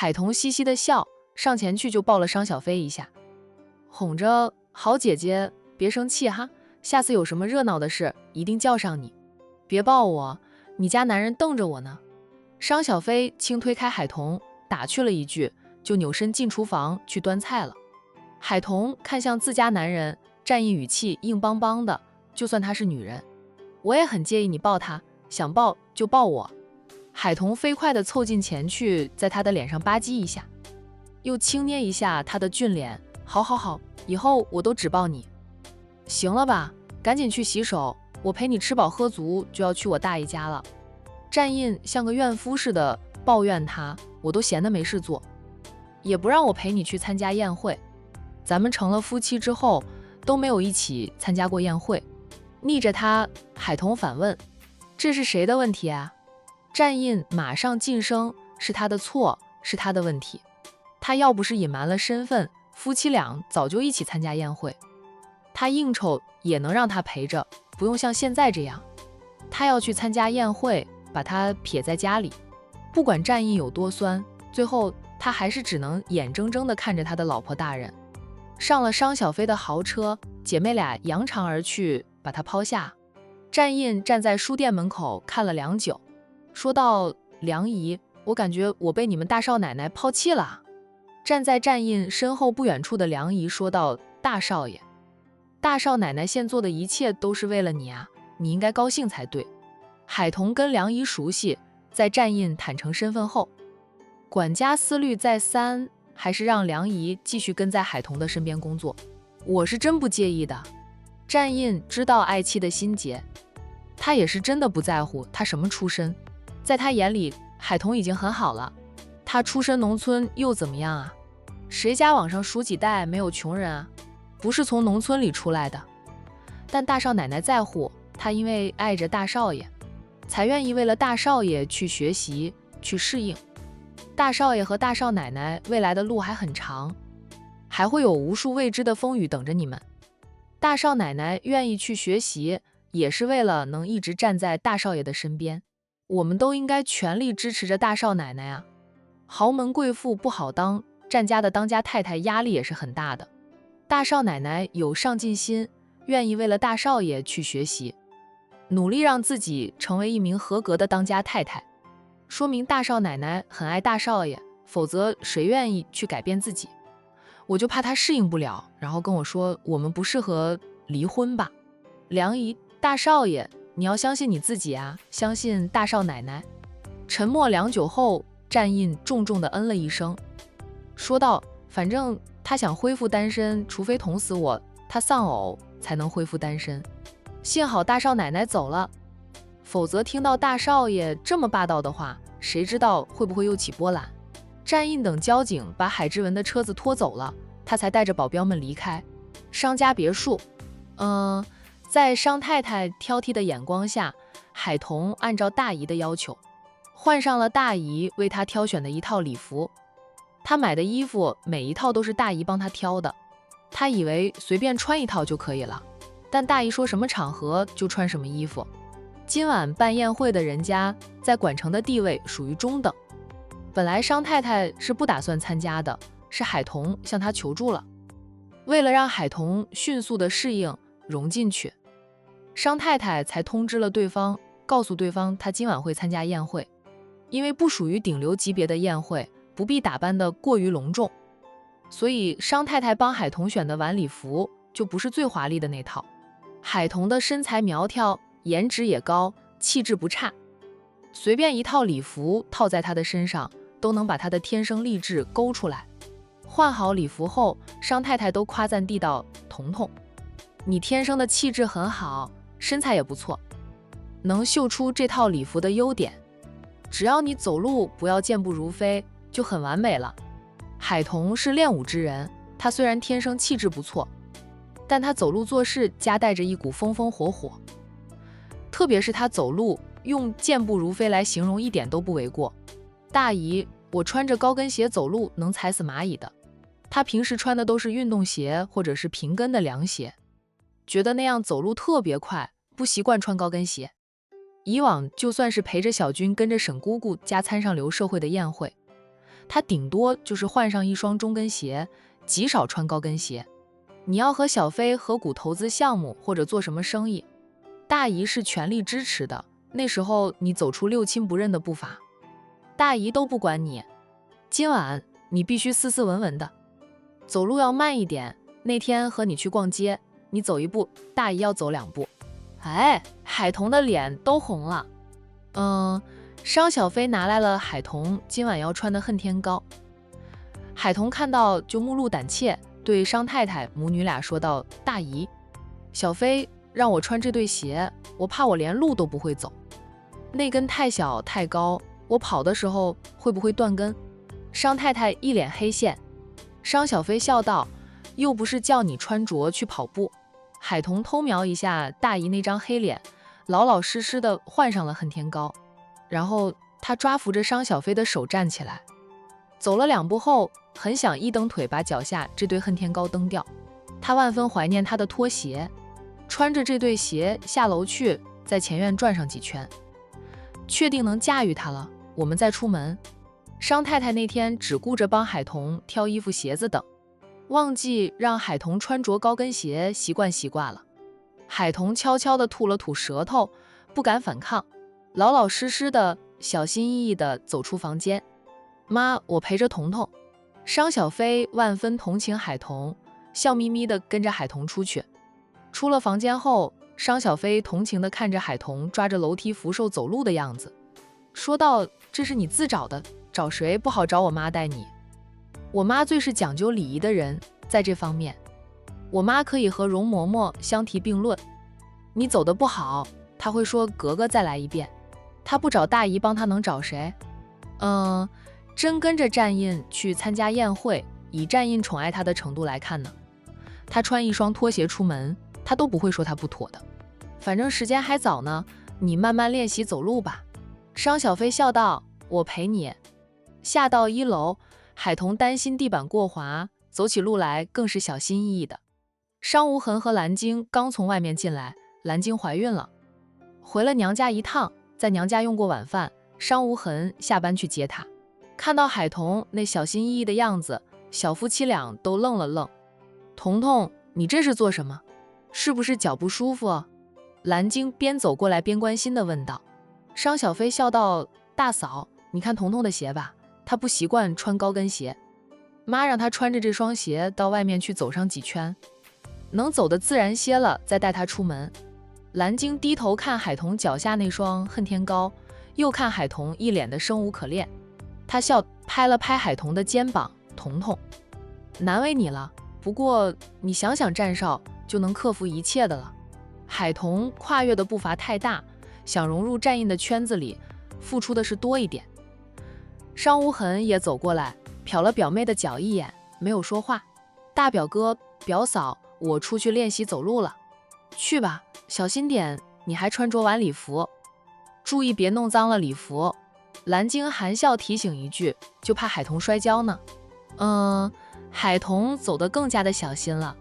海童嘻嘻的笑，上前去就抱了商小飞一下，哄着：“好姐姐，别生气哈，下次有什么热闹的事，一定叫上你。别抱我，你家男人瞪着我呢。”商小飞轻推开海童，打趣了一句，就扭身进厨房去端菜了。海童看向自家男人，战意语气硬邦邦的：“就算她是女人，我也很介意你抱她，想抱就抱我。”海童飞快地凑近前去，在他的脸上吧唧一下，又轻捏一下他的俊脸：“好好好，以后我都只抱你。行了吧，赶紧去洗手，我陪你吃饱喝足就要去我大爷家了。”战印像个怨妇似的抱怨他：“我都闲得没事做，也不让我陪你去参加宴会。咱们成了夫妻之后，都没有一起参加过宴会。”逆着他，海童反问：“这是谁的问题啊？”战印马上噤声：“是他的错，是他的问题。他要不是隐瞒了身份，夫妻俩早就一起参加宴会。他应酬也能让他陪着，不用像现在这样。他要去参加宴会，把他撇在家里。不管战印有多酸，最后他还是只能眼睁睁地看着他的老婆大人上了商小飞的豪车，姐妹俩扬长而去，把他抛下。战印站在书店门口看了良久，说道：“梁姨，我感觉我被你们大少奶奶抛弃了。”站在战印身后不远处的梁姨说道：“大少爷，大少奶奶现做的一切都是为了你啊，你应该高兴才对。”海童跟梁姨熟悉，在战印坦诚身份后，管家思虑再三，还是让梁姨继续跟在海童的身边工作。我是真不介意的。战印知道爱妻的心结，他也是真的不在乎他什么出身，在他眼里，海童已经很好了。他出身农村又怎么样啊？谁家往上数几代没有穷人啊？不是从农村里出来的。但大少奶奶在乎他，因为爱着大少爷，才愿意为了大少爷去学习，去适应。大少爷和大少奶奶未来的路还很长，还会有无数未知的风雨等着你们。大少奶奶愿意去学习，也是为了能一直站在大少爷的身边。我们都应该全力支持着大少奶奶啊！豪门贵妇不好当，战家的当家太太压力也是很大的。大少奶奶有上进心，愿意为了大少爷去学习，努力让自己成为一名合格的当家太太，说明大少奶奶很爱大少爷，否则谁愿意去改变自己？我就怕她适应不了，然后跟我说我们不适合离婚吧。梁姨，大少爷，你要相信你自己啊，相信大少奶奶。沉默良久后，战印重重地嗯了一声，说道：“反正他想恢复单身，除非捅死我，他丧偶才能恢复单身。幸好大少奶奶走了，否则听到大少爷这么霸道的话，谁知道会不会又起波澜。”战印等交警把海之文的车子拖走了，他才带着保镖们离开商家别墅。在商太太挑剔的眼光下，海童按照大姨的要求，换上了大姨为他挑选的一套礼服。他买的衣服每一套都是大姨帮他挑的，他以为随便穿一套就可以了，但大姨说什么场合就穿什么衣服。今晚办宴会的人家在管城的地位属于中等，本来商太太是不打算参加的，是海童向他求助了。为了让海童迅速的适应融进去，商太太才通知了对方，告诉对方她今晚会参加宴会，因为不属于顶流级别的宴会，不必打扮得过于隆重，所以商太太帮海童选的晚礼服就不是最华丽的那套。海童的身材苗条，颜值也高，气质不差，随便一套礼服套在他的身上，都能把他的天生丽质勾出来。换好礼服后，商太太都夸赞地道：“童童，你天生的气质很好，身材也不错，能秀出这套礼服的优点，只要你走路不要健步如飞，就很完美了。”海童是练武之人，他虽然天生气质不错，但他走路做事夹带着一股风风火火，特别是他走路用健步如飞来形容一点都不为过。大姨，我穿着高跟鞋走路能踩死蚂蚁的，他平时穿的都是运动鞋或者是平跟的凉鞋，觉得那样走路特别快，不习惯穿高跟鞋。以往就算是陪着小军跟着沈姑姑加餐上流社会的宴会，他顶多就是换上一双中跟鞋，极少穿高跟鞋。你要和小飞合股投资项目或者做什么生意，大姨是全力支持的。那时候你走出六亲不认的步伐，大姨都不管你。今晚你必须斯斯文文的，走路要慢一点。那天和你去逛街，你走一步，大姨要走2步。哎，海童的脸都红了。商小飞拿来了海童今晚要穿的恨天高。海童看到就目露胆怯，对商太太母女俩说道：“大姨，小飞让我穿这对鞋，我怕我连路都不会走。那跟太小太高，我跑的时候会不会断跟？”商太太一脸黑线。商小飞笑道：“又不是叫你穿着去跑步。”海童偷瞄一下大姨那张黑脸，老老实实的换上了恨天高。然后他抓扶着商小飞的手站起来，走了2步后，很想一蹬腿把脚下这对恨天高蹬掉。他万分怀念他的拖鞋，穿着这对鞋下楼去，在前院转上几圈，确定能驾驭它了，我们再出门。商太太那天只顾着帮海童挑衣服鞋子等，忘记让海童穿着高跟鞋习惯了。海童悄悄地吐了吐舌头，不敢反抗，老老实实的小心翼翼地走出房间。妈，我陪着彤彤。商小飞万分同情海童，笑眯眯地跟着海童出去。出了房间后，商小飞同情地看着海童抓着楼梯扶手走路的样子，说道：“这是你自找的，找谁不好找我妈带你。我妈最是讲究礼仪的人，在这方面，我妈可以和容嬷嬷相提并论。你走得不好，她会说格格再来一遍。她不找大姨帮她能找谁？真跟着战印去参加宴会，以战印宠爱她的程度来看呢，她穿一双拖鞋出门，她都不会说她不妥的。反正时间还早呢，你慢慢练习走路吧。”商小飞笑道：“我陪你。”下到1楼，海童担心地板过滑，走起路来更是小心翼翼的。商无痕和蓝晶刚从外面进来，蓝晶怀孕了，回了娘家一趟，在娘家用过晚饭。商无痕下班去接她，看到海童那小心翼翼的样子，小夫妻俩都愣了愣。“彤彤，你这是做什么？是不是脚不舒服啊？”蓝晶边走过来边关心地问道。商小飞笑道：“大嫂，你看彤彤的鞋吧，她不习惯穿高跟鞋，妈让她穿着这双鞋到外面去走上几圈，能走得自然些了再带她出门。”蓝晶低头看海童脚下那双恨天高，又看海童一脸的生无可恋，他笑拍了拍海童的肩膀：“彤彤，难为你了，不过你想想战少就能克服一切的了。”海童跨越的步伐太大，想融入战印的圈子里，付出的是多一点。商无痕也走过来，瞟了表妹的脚一眼，没有说话。“大表哥表嫂，我出去练习走路了。”“去吧，小心点，你还穿着晚礼服，注意别弄脏了礼服。”蓝晶含笑提醒一句，就怕海童摔跤呢。海童走得更加的小心了。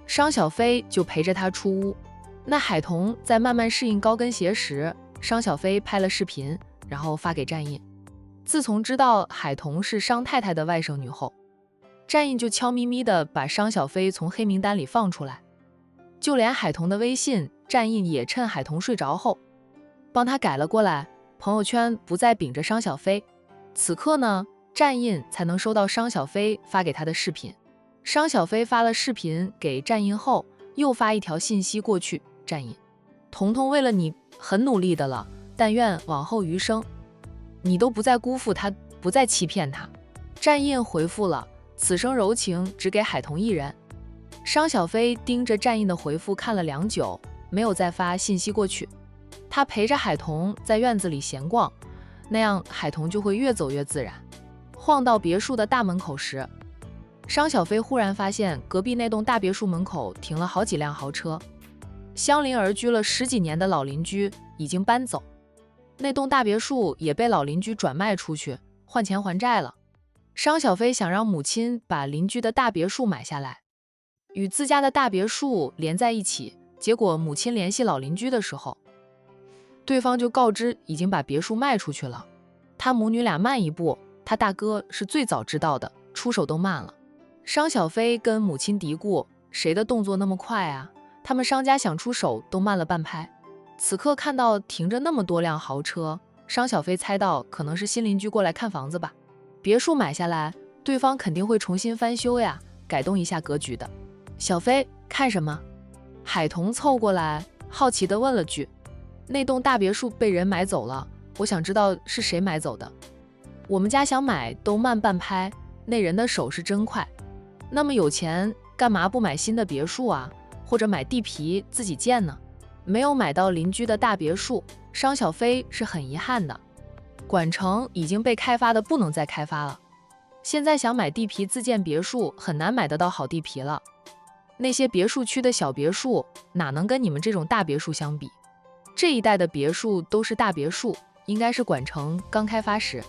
商小飞就陪着他出屋。那海童在慢慢适应高跟鞋时，商小飞拍了视频，然后发给战印。自从知道海童是商太太的外甥女后，战印就悄咪咪地把商小飞从黑名单里放出来，就连海童的微信，战印也趁海童睡着后帮他改了过来，朋友圈不再秉着商小飞。此刻呢，战印才能收到商小飞发给他的视频。商小飞发了视频给战印后，又发一条信息过去：“战印，彤彤为了你很努力的了，但愿往后余生，你都不再辜负他，不再欺骗他。”战印回复了：“此生柔情只给海童一人。”商小飞盯着战印的回复看了良久，没有再发信息过去。他陪着海童在院子里闲逛，那样海童就会越走越自然。晃到别墅的大门口时，商小飞忽然发现隔壁那栋大别墅门口停了好几辆豪车，相邻而居了10几年的老邻居已经搬走，那栋大别墅也被老邻居转卖出去，换钱还债了。商小飞想让母亲把邻居的大别墅买下来，与自家的大别墅连在一起，结果母亲联系老邻居的时候，对方就告知已经把别墅卖出去了。他母女俩慢一步，他大哥是最早知道的，出手都慢了。商小飞跟母亲嘀咕，谁的动作那么快啊？他们商家想出手都慢了半拍。此刻看到停着那么多辆豪车，商小飞猜到可能是新邻居过来看房子吧。别墅买下来，对方肯定会重新翻修呀，改动一下格局的。小飞，看什么？海童凑过来，好奇地问了句。那栋大别墅被人买走了，我想知道是谁买走的。我们家想买都慢半拍，那人的手是真快。那么有钱干嘛不买新的别墅啊？或者买地皮自己建呢？没有买到邻居的大别墅，商小飞是很遗憾的。管城已经被开发的不能再开发了，现在想买地皮自建别墅很难买得到好地皮了。那些别墅区的小别墅哪能跟你们这种大别墅相比？这一带的别墅都是大别墅，应该是管城刚开发时，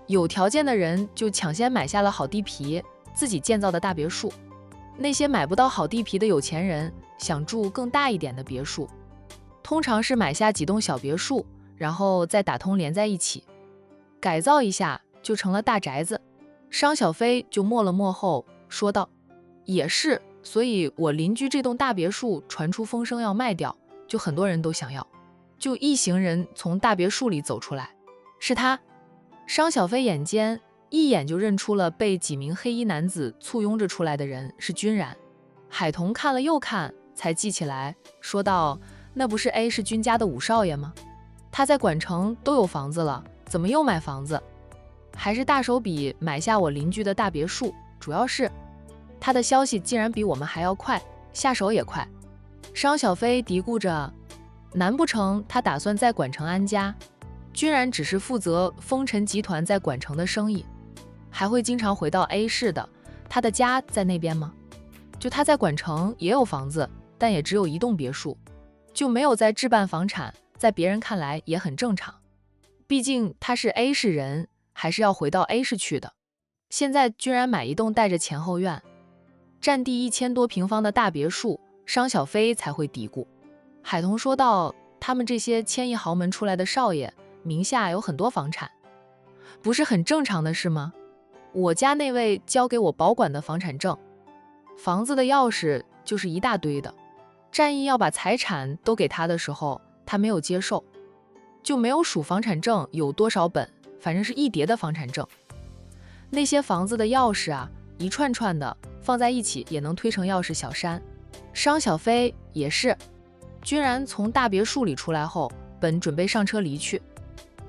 有条件的人就抢先买下了好地皮，自己建造的大别墅。那些买不到好地皮的有钱人想住更大一点的别墅，通常是买下几栋小别墅，然后再打通连在一起，改造一下就成了大宅子。商小飞就默了默后说道，也是，所以我邻居这栋大别墅传出风声要卖掉，就很多人都想要。就一行人从大别墅里走出来，是他。商小飞眼尖，一眼就认出了被几名黑衣男子簇拥着出来的人是君然。海童看了又看，才记起来，说道，那不是 A 是君家的五少爷吗？他在管城都有房子了，怎么又买房子？还是大手笔买下我邻居的大别墅，主要是他的消息竟然比我们还要快，下手也快。商小飞嘀咕着，难不成他打算在管城安家？君然只是负责风尘集团在管城的生意，还会经常回到 A 市的，他的家在那边吗？就他在管城也有房子，但也只有一栋别墅，就没有在置办房产，在别人看来也很正常。毕竟他是 A 市人，还是要回到 A 市去的。现在居然买一栋带着前后院，占地1000多平方的大别墅，商小飞才会嘀咕。海童说道，他们这些千亿豪门出来的少爷名下有很多房产，不是很正常的事吗？我家那位交给我保管的房产证，房子的钥匙就是一大堆的。战役要把财产都给他的时候，他没有接受，就没有数房产证有多少本，反正是一叠的房产证。那些房子的钥匙啊，一串串的放在一起也能推成钥匙小山。商小飞也是，居然从大别墅里出来后，本准备上车离去，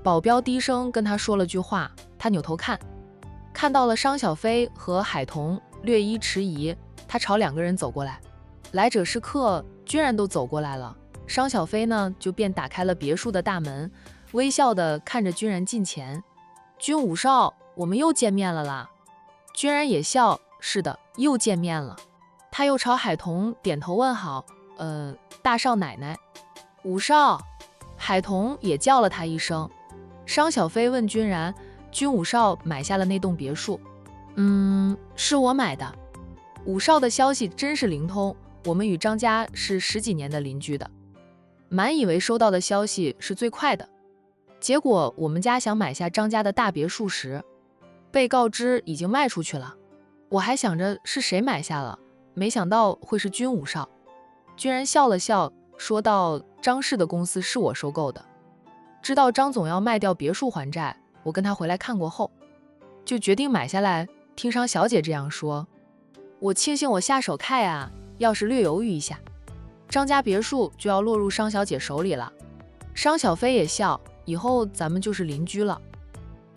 保镖低声跟他说了句话，他扭头看到了商小飞和海童，略一迟疑，他朝2个人走过来。来者是客，居然都走过来了。商小飞呢，就便打开了别墅的大门，微笑地看着君然近前。君五少，我们又见面了啦。君然也笑，是的，又见面了。他又朝海童点头问好，大少奶奶。五少，海童也叫了他一声。商小飞问君然，君五少买下了那栋别墅？是我买的。五少的消息真是灵通，我们与张家是10几年的邻居的，满以为收到的消息是最快的。结果我们家想买下张家的大别墅时，被告知已经卖出去了。我还想着是谁买下了，没想到会是君五少。君然笑了笑，说道，张氏的公司是我收购的，知道张总要卖掉别墅还债，我跟他回来看过后，就决定买下来。听商小姐这样说，我庆幸我下手快啊，要是略犹豫一下，张家别墅就要落入商小姐手里了。商小飞也笑，以后咱们就是邻居了。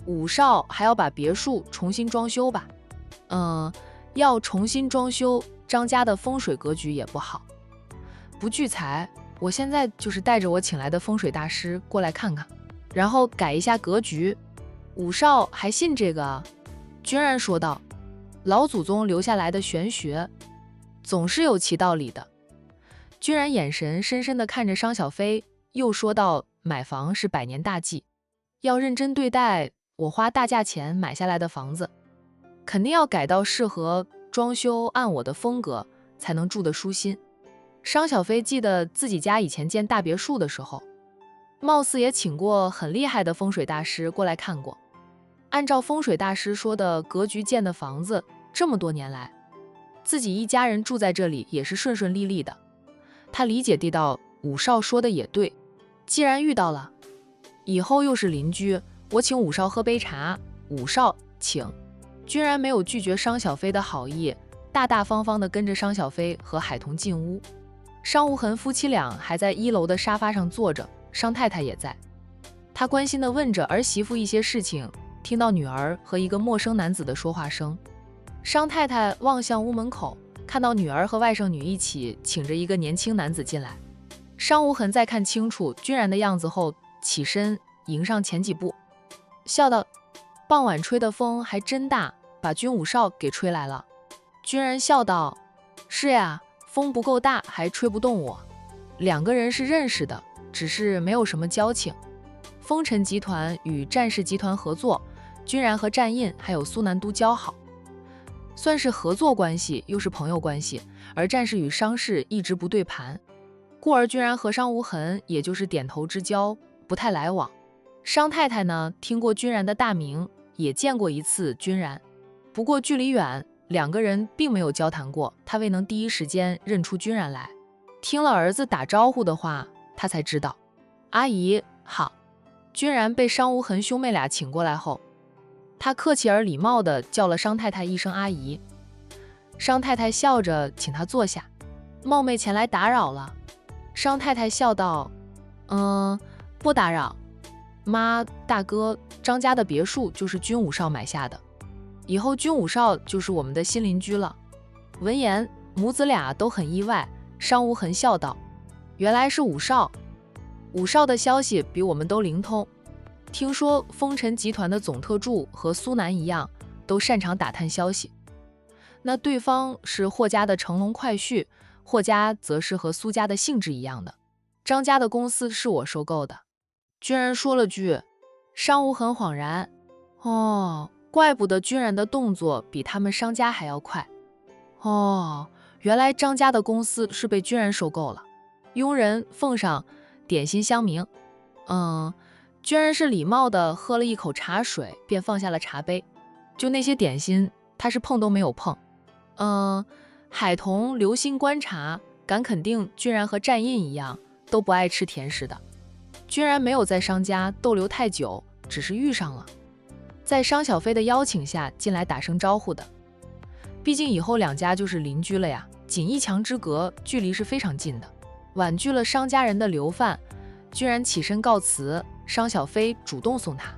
五少还要把别墅重新装修吧？要重新装修，张家的风水格局也不好，不聚财。我现在就是带着我请来的风水大师过来看看，然后改一下格局。五少还信这个？君然说道，老祖宗留下来的玄学，总是有其道理的。君然眼神深深地看着商小飞，又说道，买房是100年大计，要认真对待。我花大价钱买下来的房子，肯定要改到适合装修按我的风格，才能住得舒心。商小飞记得自己家以前建大别墅的时候，貌似也请过很厉害的风水大师过来看过。按照风水大师说的格局建的房子，这么多年来，自己一家人住在这里也是顺顺利利的。他理解地道，武少说的也对，既然遇到了，以后又是邻居，我请武少喝杯茶。武少请。君然没有拒绝商小飞的好意，大大方方地跟着商小飞和海童进屋。商无痕夫妻俩还在1楼的沙发上坐着，商太太也在。他关心地问着儿媳妇一些事情，听到女儿和一个陌生男子的说话声。商太太望向屋门口，看到女儿和外甥女一起请着一个年轻男子进来。商无痕在看清楚君然的样子后，起身迎上前几步，笑道：傍晚吹的风还真大，把君武少给吹来了。君然笑道：是呀，风不够大还吹不动我。2个人是认识的，只是没有什么交情。风尘集团与战氏集团合作，君然和战印还有苏南都交好，算是合作关系又是朋友关系。而战氏与商氏一直不对盘，故而君然和商无痕也就是点头之交，不太来往。商太太呢，听过君然的大名，也见过一次君然，不过距离远，2个人并没有交谈过，她未能第一时间认出君然来。听了儿子打招呼的话，她才知道。阿姨好。君然被商无痕兄妹俩请过来后，他客气而礼貌地叫了商太太一声阿姨。商太太笑着请他坐下，冒昧前来打扰了。商太太笑道：不打扰。妈，大哥，张家的别墅就是君武少买下的，以后君武少就是我们的新邻居了。闻言，母子俩都很意外。商无痕笑道：原来是武少。武少的消息比我们都灵通，听说风尘集团的总特助和苏南一样，都擅长打探消息。那对方是霍家的乘龙快婿，霍家则是和苏家的性质一样的。张家的公司是我收购的。君然说了句。商无痕恍然，怪不得君然的动作比他们商家还要快。原来张家的公司是被君然收购了。佣人奉上点心香茗。君然是礼貌的喝了一口茶水，便放下了茶杯。就那些点心，他是碰都没有碰。海童留心观察，敢肯定君然和战印一样，都不爱吃甜食的。君然没有在商家逗留太久，只是遇上了，在商小飞的邀请下进来打声招呼的。毕竟以后2家就是邻居了呀，仅1墙之隔，距离是非常近的。婉拒了商家人的留饭，君然起身告辞。商小飞主动送他。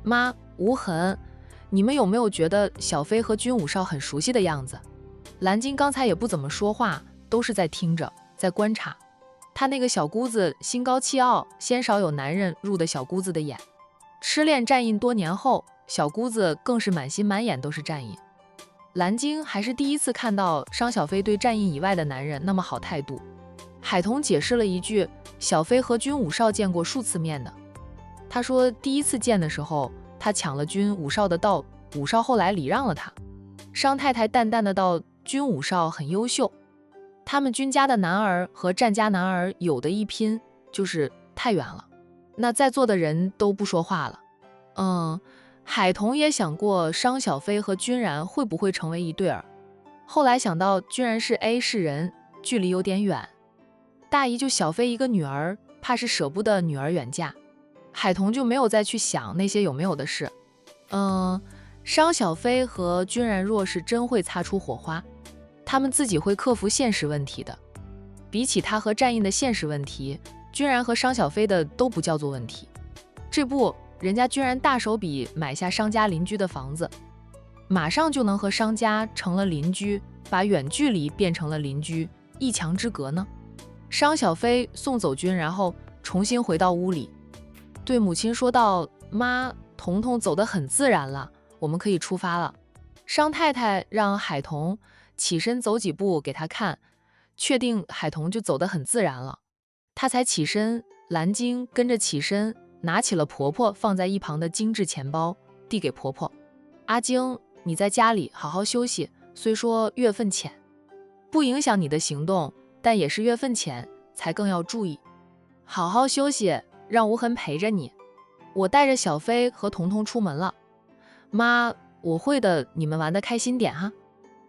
妈，无痕，你们有没有觉得小飞和君武少很熟悉的样子？蓝鲸刚才也不怎么说话，都是在听着，在观察。他那个小姑子心高气傲，鲜少有男人入的小姑子的眼。痴恋战印多年后，小姑子更是满心满眼都是战印。蓝鲸还是第一次看到商小飞对战印以外的男人那么好态度。海童解释了一句，小飞和君武少见过数次面的。他说第一次见的时候，他抢了君武少的道，武少后来礼让了他。商太太淡淡的道，君武少很优秀，他们君家的男儿和战家男儿有的一拼，就是太远了。那在座的人都不说话了。海童也想过商小飞和君然会不会成为一对儿，后来想到君然是 A 市人，距离有点远，大姨就小飞一个女儿，怕是舍不得女儿远嫁，海童就没有再去想那些有没有的事。商小飞和君然若是真会擦出火花，他们自己会克服现实问题的。比起他和战印的现实问题，君然和商小飞的都不叫做问题。这不，人家君然大手笔买下商家邻居的房子，马上就能和商家成了邻居，把远距离变成了邻居，1墙之隔呢。商小飞送走君然后，重新回到屋里，对母亲说道：妈，彤彤走得很自然了，我们可以出发了。商太太让海童起身走几步给他看，确定海童就走得很自然了，他才起身。蓝鲸跟着起身，拿起了婆婆放在一旁的精致钱包，递给婆婆。阿晶，你在家里好好休息，虽说月份浅，不影响你的行动，但也是月份浅，才更要注意。好好休息，让无痕陪着你。我带着小飞和彤彤出门了。妈，我会的，你们玩得开心点哈。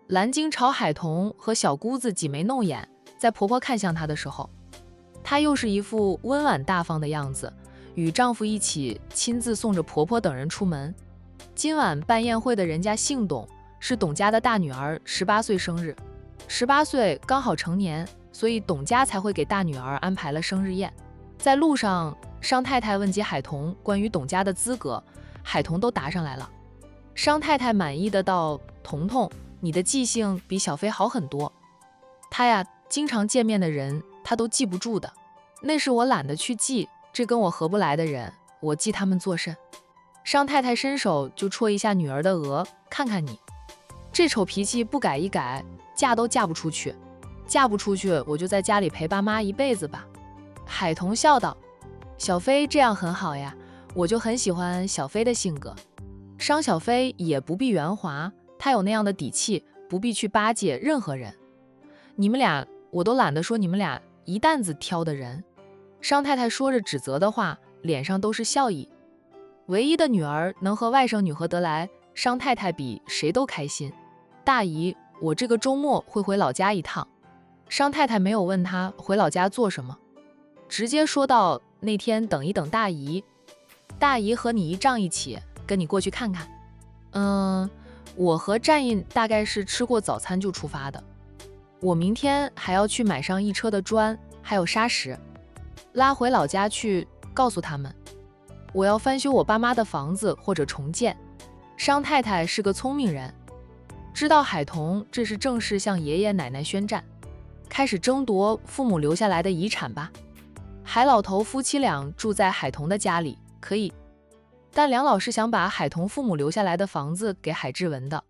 蓝鲸朝海童和小姑子挤眉弄眼，在婆婆看向她的时候，她又是一副温婉大方的样子，与丈夫一起亲自送着婆婆等人出门。今晚办宴会的人家姓董，是董家的大女儿18岁生日，18岁刚好成年，所以董家才会给大女儿安排了生日宴。在路上，商太太问及海童关于董家的资格，海童都答上来了。商太太满意的道：童童，你的记性比小飞好很多。她呀，经常见面的人，她都记不住的。那是我懒得去记，这跟我合不来的人，我记他们作甚？商太太伸手就戳一下女儿的额，看看你，这丑脾气不改一改，嫁都嫁不出去。嫁不出去，我就在家里陪爸妈一辈子吧。海童笑道：小飞这样很好呀，我就很喜欢小飞的性格。商小飞也不必圆滑，他有那样的底气，不必去巴结任何人。你们俩，我都懒得说你们俩一担子挑的人。商太太说着指责的话，脸上都是笑意。唯一的女儿能和外甥女合得来，商太太比谁都开心。大姨，我这个周末会回老家一趟。商太太没有问她回老家做什么，直接说到那天等一等大姨，大姨和你姨丈一起跟你过去看看。我和战印大概是吃过早餐就出发的，我明天还要去买上一车的砖还有砂石，拉回老家去，告诉他们我要翻修我爸妈的房子或者重建。商太太是个聪明人，知道海童这是正式向爷爷奶奶宣战，开始争夺父母留下来的遗产吧。海老头夫妻俩住在海童的家里，可以，但梁老是想把海童父母留下来的房子给海志文的，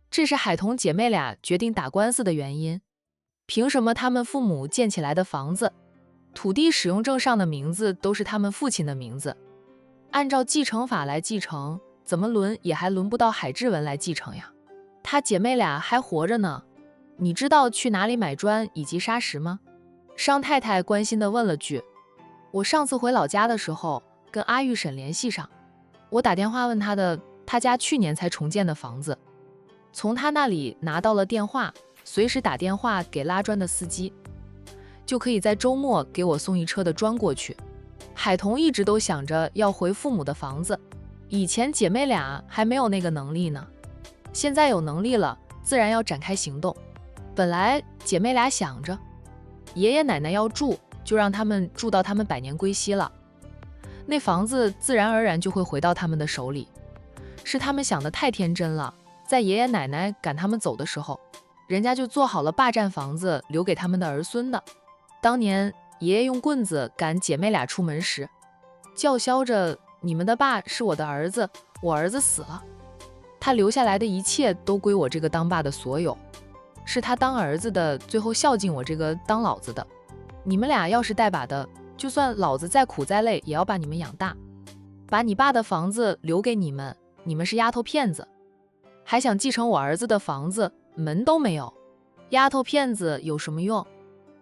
这是海童姐妹俩决定打官司的原因。凭什么他们父母建起来的房子，土地使用证上的名字都是他们父亲的名字？按照继承法来继承，怎么轮也还轮不到海志文来继承呀。他姐妹俩还活着呢，你知道去哪里买砖以及砂石吗？商太太关心地问了句。我上次回老家的时候跟阿玉婶联系上，我打电话问她的，她家去年才重建的房子，从她那里拿到了电话，随时打电话给拉砖的司机，就可以在周末给我送一车的砖过去。海童一直都想着要回父母的房子，以前姐妹俩还没有那个能力呢，现在有能力了，自然要展开行动。本来姐妹俩想着爷爷奶奶要住，就让他们住到他们百年归西了，那房子自然而然就会回到他们的手里。是他们想的太天真了，在爷爷奶奶赶他们走的时候，人家就做好了霸占房子留给他们的儿孙的。当年爷爷用棍子赶姐妹俩出门时，叫嚣着你们的爸是我的儿子，我儿子死了，他留下来的一切都归我这个当爸的所有，是他当儿子的最后孝敬我这个当老子的，你们俩要是带把的，就算老子再苦再累也要把你们养大，把你爸的房子留给你们，你们是丫头片子，还想继承我儿子的房子，门都没有。丫头片子有什么用？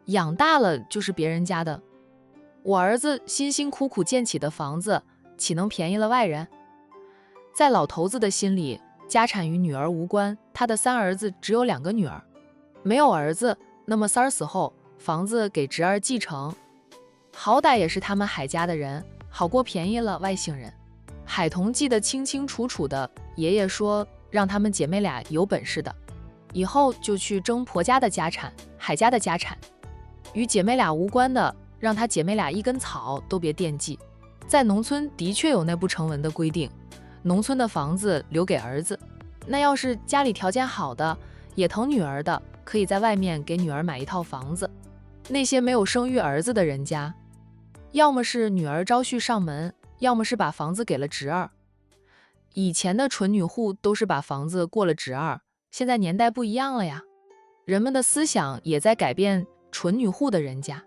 养大了就是别人家的，我儿子辛辛苦苦建起的房子，岂能便宜了外人？在老头子的心里，家产与女儿无关，他的3儿子只有2个女儿，没有儿子，那么3儿死后，房子给侄儿继承，好歹也是他们海家的人，好过便宜了外姓人。海童记得清清楚楚的，爷爷说让他们姐妹俩有本事的，以后就去争婆家的家产，海家的家产，与姐妹俩无关的，让她姐妹俩一根草都别惦记。在农村的确有那不成文的规定，农村的房子留给儿子，那要是家里条件好的，也疼女儿的，可以在外面给女儿买一套房子。那些没有生育儿子的人家，要么是女儿招婿上门，要么是把房子给了侄儿。以前的纯女户都是把房子过了侄儿，现在年代不一样了呀，人们的思想也在改变。纯女户的人家，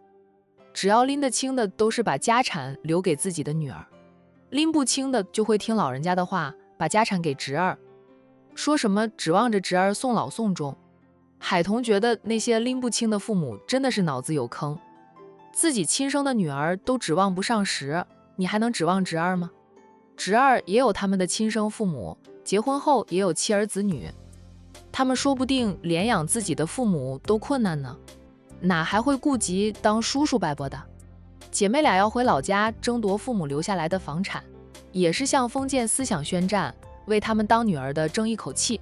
只要拎得清的都是把家产留给自己的女儿，拎不清的就会听老人家的话，把家产给侄儿，说什么指望着侄儿送老送终。海童觉得那些拎不清的父母真的是脑子有坑，自己亲生的女儿都指望不上时，你还能指望侄儿吗？侄儿也有他们的亲生父母，结婚后也有妻儿子女，他们说不定连养自己的父母都困难呢，哪还会顾及当叔叔伯伯的？姐妹俩要回老家争夺父母留下来的房产，也是向封建思想宣战，为他们当女儿的争一口气。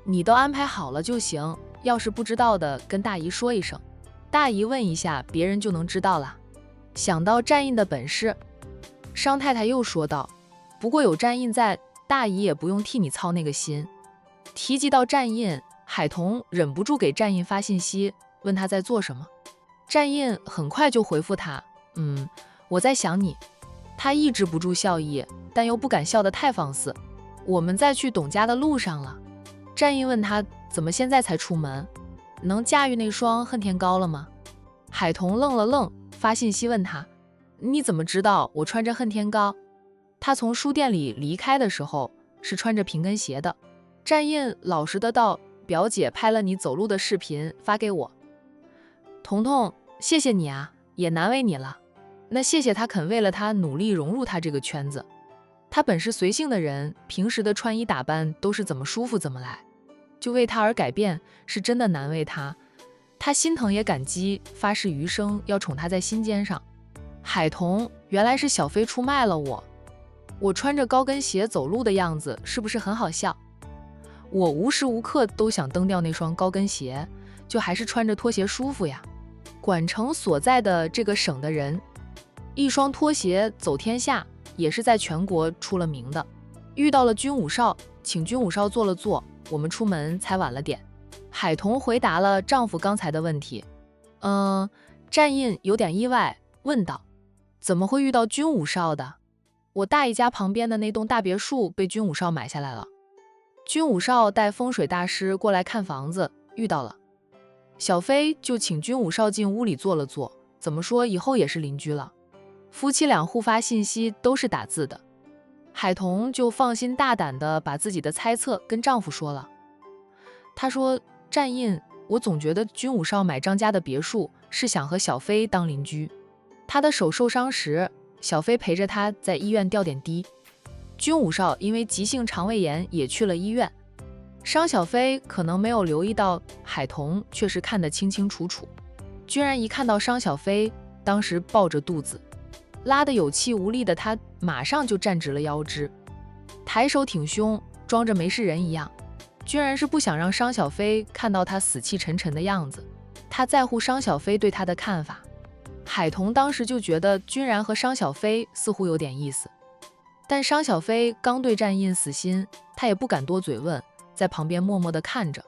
你都安排好了就行，要是不知道的跟大姨说一声，大姨问一下别人就能知道了。想到站印的本事，商太太又说道，不过有站印在，大姨也不用替你操那个心。提及到站印，海童忍不住给站印发信息，问他在做什么。站印很快就回复他，我在想你。他抑制不住笑意，但又不敢笑得太放肆。我们在去董家的路上了。站印问他怎么现在才出门，能驾驭那双恨天高了吗？海童愣了愣，发信息问他，你怎么知道我穿着恨天高？他从书店里离开的时候是穿着平跟鞋的。站印老实的道，表姐拍了你走路的视频发给我。彤彤，谢谢你啊，也难为你了。那谢谢他肯为了他努力融入他这个圈子。他本是随性的人，平时的穿衣打扮都是怎么舒服怎么来，就为他而改变，是真的难为他。他心疼也感激，发誓余生要宠他在心尖上。海童，原来是小飞出卖了我。我穿着高跟鞋走路的样子是不是很好笑？我无时无刻都想蹬掉那双高跟鞋，就还是穿着拖鞋舒服呀。管城所在的这个省的人，一双拖鞋走天下，也是在全国出了名的。遇到了军武少，请军武少坐了坐，我们出门才晚了点。海童回答了丈夫刚才的问题。站印有点意外，问道，怎么会遇到军武少的？我大姨家旁边的那栋大别墅被军武少买下来了。军武少带风水大师过来看房子，遇到了。小飞就请军武少进屋里坐了坐，怎么说以后也是邻居了。夫妻俩互发信息都是打字的。海童就放心大胆地把自己的猜测跟丈夫说了。她说，站印，我总觉得军武少买张家的别墅是想和小飞当邻居。他的手受伤时，小飞陪着他在医院吊点滴。军武少因为急性肠胃炎也去了医院。商小飞可能没有留意到，海童却是看得清清楚楚。居然一看到商小飞，当时抱着肚子，拉得有气无力的他马上就站直了腰肢，抬手挺胸，装着没事人一样。居然是不想让商小飞看到他死气沉沉的样子，他在乎商小飞对他的看法。海童当时就觉得君然和商小飞似乎有点意思，但商小飞刚对站印死心，他也不敢多嘴问，在旁边默默地看着。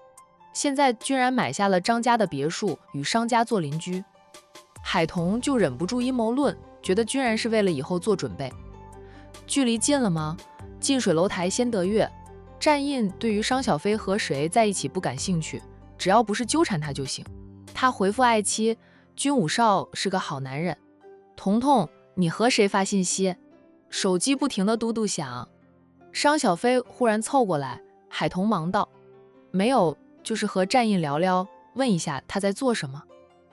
现在居然买下了张家的别墅，与商家做邻居，海童就忍不住阴谋论，觉得居然是为了以后做准备。距离近了吗？近水楼台先得月。站印对于商小飞和谁在一起不感兴趣，只要不是纠缠他就行。他回复爱妻，军武少是个好男人。彤彤，你和谁发信息？手机不停地嘟嘟响。商小飞忽然凑过来，海童忙道，没有，就是和站印聊聊，问一下他在做什么。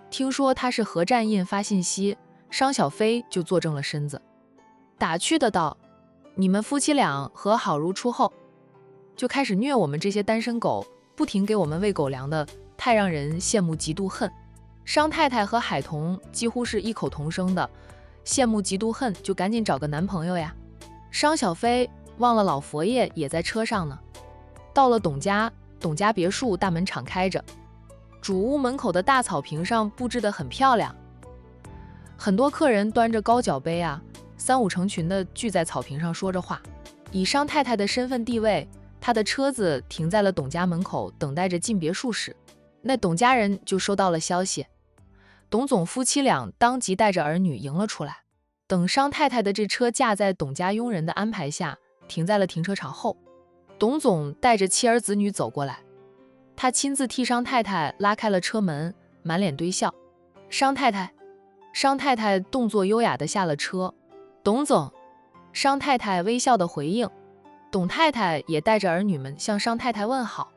听说他是和站印发信息，商小飞就坐正了身子，打趣的道，你们夫妻俩和好如初后，就开始虐我们这些单身狗，不停给我们喂狗粮的，太让人羡慕嫉妒恨。商太太和海童几乎是异口同声的，羡慕嫉妒恨就赶紧找个男朋友呀。商小飞忘了老佛爷也在车上呢。到了董家别墅大门敞开着，主屋门口的大草坪上布置得很漂亮，很多客人端着高脚杯啊，三五成群的聚在草坪上说着话。以商太太的身份地位，她的车子停在了董家门口，等待着进别墅时，那董家人就收到了消息。董总夫妻俩当即带着儿女迎了出来。等商太太的这车架在董家佣人的安排下，停在了停车场后，董总带着妻儿子女走过来，他亲自替商太太拉开了车门，满脸堆笑。商太太动作优雅地下了车。董总，商太太微笑的回应。董太太也带着儿女们向商太太问好。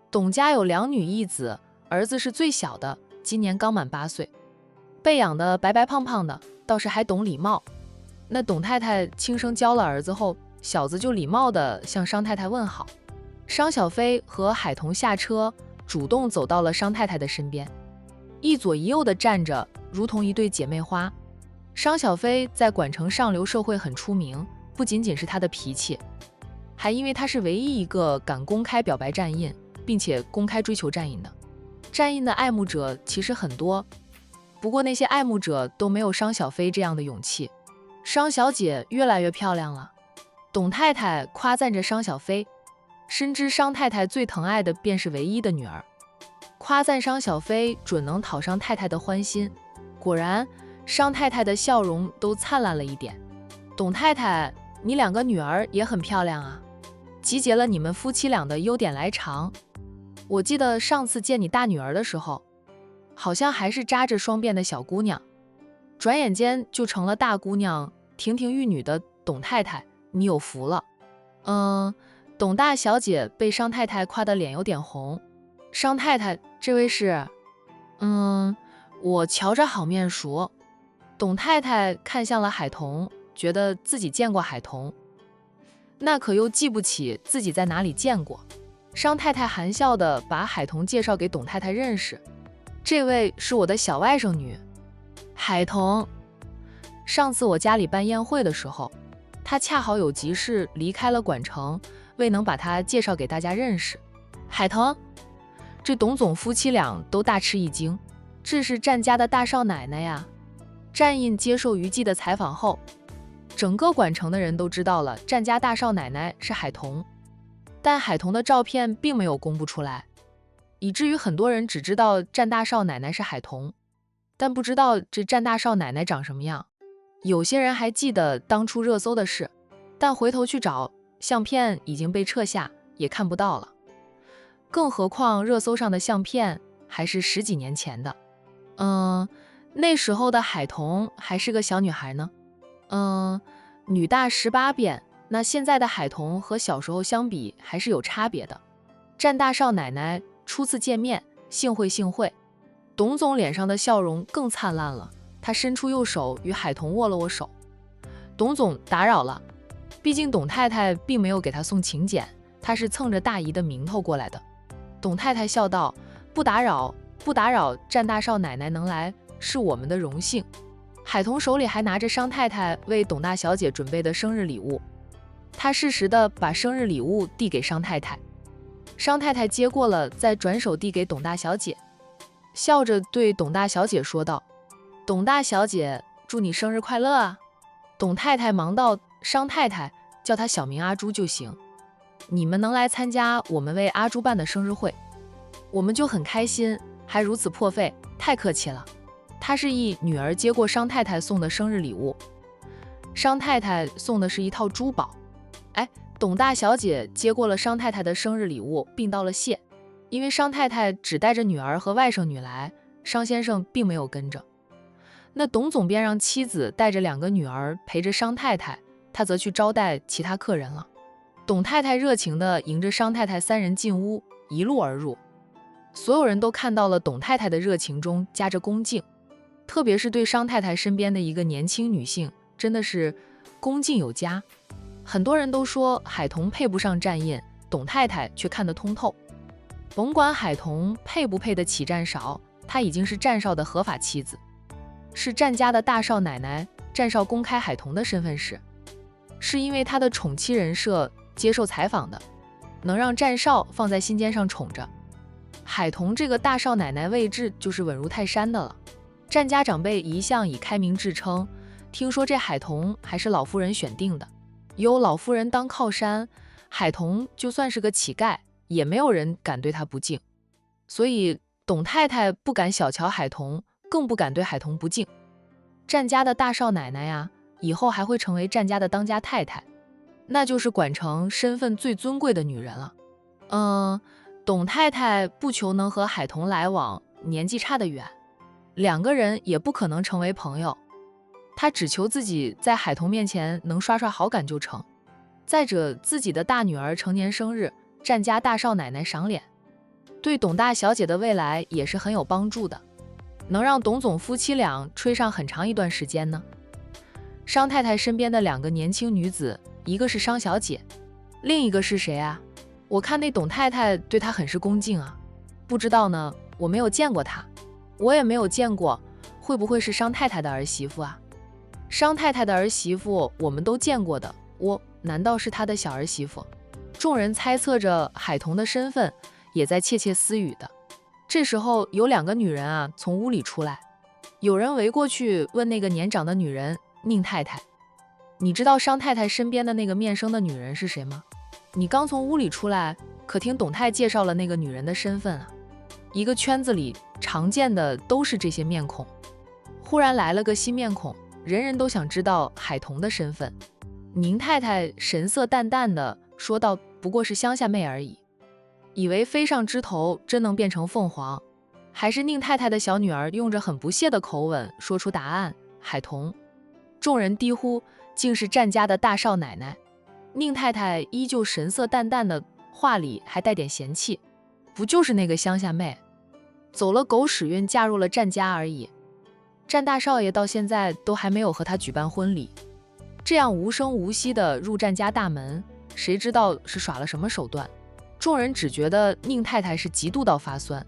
董家有2女1子，儿子是最小的，今年刚满8岁，被养的白白胖胖的，倒是还懂礼貌。那董太太轻声教了儿子后，小子就礼貌地向商太太问好。商小飞和海童下车，主动走到了商太太的身边，一左一右地站着，如同一对姐妹花。商小飞在管城上流社会很出名，不仅仅是他的脾气，还因为他是唯一一个敢公开表白战印，并且公开追求战印的。战印的爱慕者其实很多，不过那些爱慕者都没有商小飞这样的勇气。商小姐越来越漂亮了，董太太夸赞着商小飞，深知商太太最疼爱的便是唯一的女儿，夸赞商小飞准能讨商太太的欢心。果然，商太太的笑容都灿烂了一点。董太太，你2个女儿也很漂亮啊，集结了你们夫妻俩的优点来尝。我记得上次见你大女儿的时候，好像还是扎着双辫的小姑娘，转眼间就成了大姑娘，亭亭玉女的董太太，你有福了。董大小姐被商太太夸得脸有点红。商太太，这位是？我瞧着好面熟。董太太看向了海童，觉得自己见过海童，那可又记不起自己在哪里见过。商太太含笑地把海童介绍给董太太认识，这位是我的小外甥女，海童。上次我家里办宴会的时候，她恰好有急事离开了管城，未能把她介绍给大家认识。海童，这董总夫妻俩都大吃一惊，这是战家的大少奶奶呀。战印接受于季的采访后，整个管城的人都知道了战家大少奶奶是海童，但海童的照片并没有公布出来，以至于很多人只知道战大少奶奶是海童，但不知道这战大少奶奶长什么样。有些人还记得当初热搜的事，但回头去找相片已经被撤下，也看不到了。更何况热搜上的相片还是10几年前的。那时候的海童还是个小女孩呢。女大18变，那现在的海童和小时候相比还是有差别的。战大少奶奶初次见面，幸会。董总脸上的笑容更灿烂了，他伸出右手与海童握了握手。董总打扰了，毕竟董太太并没有给他送请柬，他是蹭着大姨的名头过来的。董太太笑道：不打扰，战大少奶奶能来是我们的荣幸。海童手里还拿着商太太为董大小姐准备的生日礼物，他适时地把生日礼物递给商太太。商太太接过了，再转手递给董大小姐，笑着对董大小姐说道：董大小姐，祝你生日快乐啊。董太太忙道：商太太，叫她小名阿朱就行。你们能来参加我们为阿朱办的生日会，我们就很开心，还如此破费，太客气了。他示意女儿接过商太太送的生日礼物，商太太送的是一套珠宝。董大小姐接过了商太太的生日礼物，并道了谢。因为商太太只带着女儿和外甥女来，商先生并没有跟着。那董总便让妻子带着2个女儿陪着商太太，他则去招待其他客人了。董太太热情地迎着商太太3人进屋，一路而入。所有人都看到了董太太的热情中夹着恭敬，特别是对商太太身边的一个年轻女性，真的是恭敬有加。很多人都说海童配不上战印，董太太却看得通透。甭管海童配不配得起战少，她已经是战少的合法妻子，是战家的大少奶奶。战少公开海童的身份时，是因为他的宠妻人设接受采访的，能让战少放在心尖上宠着。海童这个大少奶奶位置就是稳如泰山的了。战家长辈一向以开明制称，听说这海童还是老夫人选定的，有老夫人当靠山，海童就算是个乞丐，也没有人敢对他不敬。所以董太太不敢小瞧海童，更不敢对海童不敬。战家的大少奶奶呀，以后还会成为战家的当家太太，那就是管城身份最尊贵的女人了。董太太不求能和海童来往，年纪差得远，2个人也不可能成为朋友。她只求自己在海童面前能刷刷好感就成。再者，自己的大女儿成年生日，战家大少奶奶赏脸，对董大小姐的未来也是很有帮助的，能让董总夫妻俩吹上很长一段时间呢。商太太身边的2个年轻女子，一个是商小姐，另一个是谁啊？我看那董太太对她很是恭敬啊。不知道呢，我没有见过她。我也没有见过，会不会是商太太的儿媳妇啊？商太太的儿媳妇我们都见过的，难道是她的小儿媳妇？众人猜测着海童的身份，也在窃窃私语的。这时候有2个女人啊从屋里出来，有人围过去问那个年长的女人宁太太：“你知道商太太身边的那个面生的女人是谁吗？你刚从屋里出来，可听董太介绍了那个女人的身份啊？一个圈子里常见的都是这些面孔，忽然来了个新面孔，人人都想知道海童的身份。”宁太太神色淡淡的说道：“不过是乡下妹而已。”以为飞上枝头真能变成凤凰，还是宁太太的小女儿用着很不屑的口吻说出答案：海童。众人低呼，竟是战家的大少奶奶。宁太太依旧神色淡淡的，话里还带点嫌弃：“不就是那个乡下妹，走了狗屎运嫁入了战家而已。战大少爷到现在都还没有和她举办婚礼，这样无声无息的入战家大门，谁知道是耍了什么手段？”众人只觉得宁太太是极度到发酸。